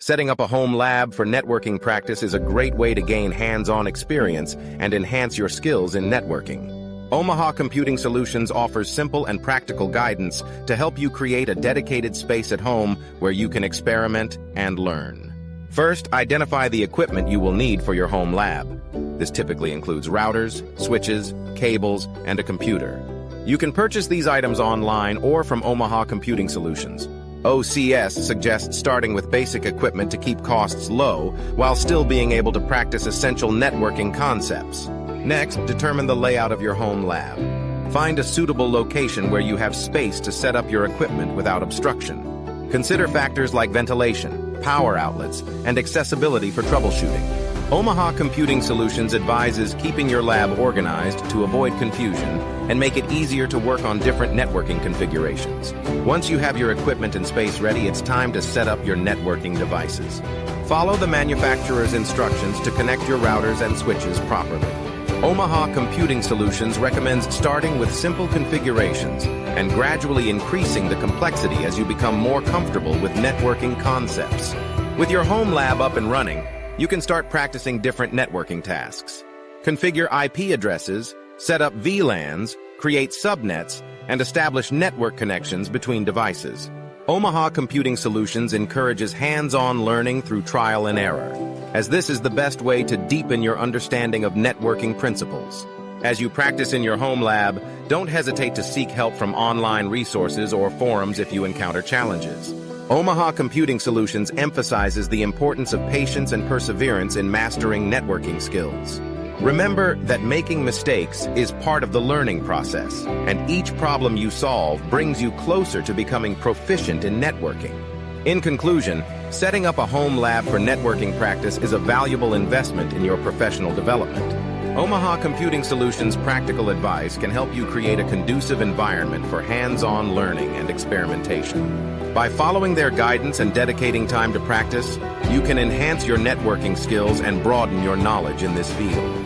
Setting up a home lab for networking practice is a great way to gain hands-on experience and enhance your skills in networking. Omaha Computing Solutions offers simple and practical guidance to help you create a dedicated space at home where you can experiment and learn. First, identify the equipment you will need for your home lab. This typically includes routers, switches, cables, and a computer. You can purchase these items online or from Omaha Computing Solutions. OCS suggests starting with basic equipment to keep costs low while still being able to practice essential networking concepts. Next, determine the layout of your home lab. Find a suitable location where you have space to set up your equipment without obstruction. Consider factors like ventilation, power outlets, and accessibility for troubleshooting. Omaha Computing Solutions advises keeping your lab organized to avoid confusion and make it easier to work on different networking configurations. Once you have your equipment and space ready, it's time to set up your networking devices. Follow the manufacturer's instructions to connect your routers and switches properly. Omaha Computing Solutions recommends starting with simple configurations and gradually increasing the complexity as you become more comfortable with networking concepts. With your home lab up and running, you can start practicing different networking tasks. Configure IP addresses, set up VLANs, create subnets, and establish network connections between devices. Omaha Computing Solutions encourages hands-on learning through trial and error, as this is the best way to deepen your understanding of networking principles. As you practice in your home lab, don't hesitate to seek help from online resources or forums if you encounter challenges. Omaha Computing Solutions emphasizes the importance of patience and perseverance in mastering networking skills. Remember that making mistakes is part of the learning process, and each problem you solve brings you closer to becoming proficient in networking. In conclusion, setting up a home lab for networking practice is a valuable investment in your professional development. Omaha Computing Solutions' practical advice can help you create a conducive environment for hands-on learning and experimentation. By following their guidance and dedicating time to practice, you can enhance your networking skills and broaden your knowledge in this field.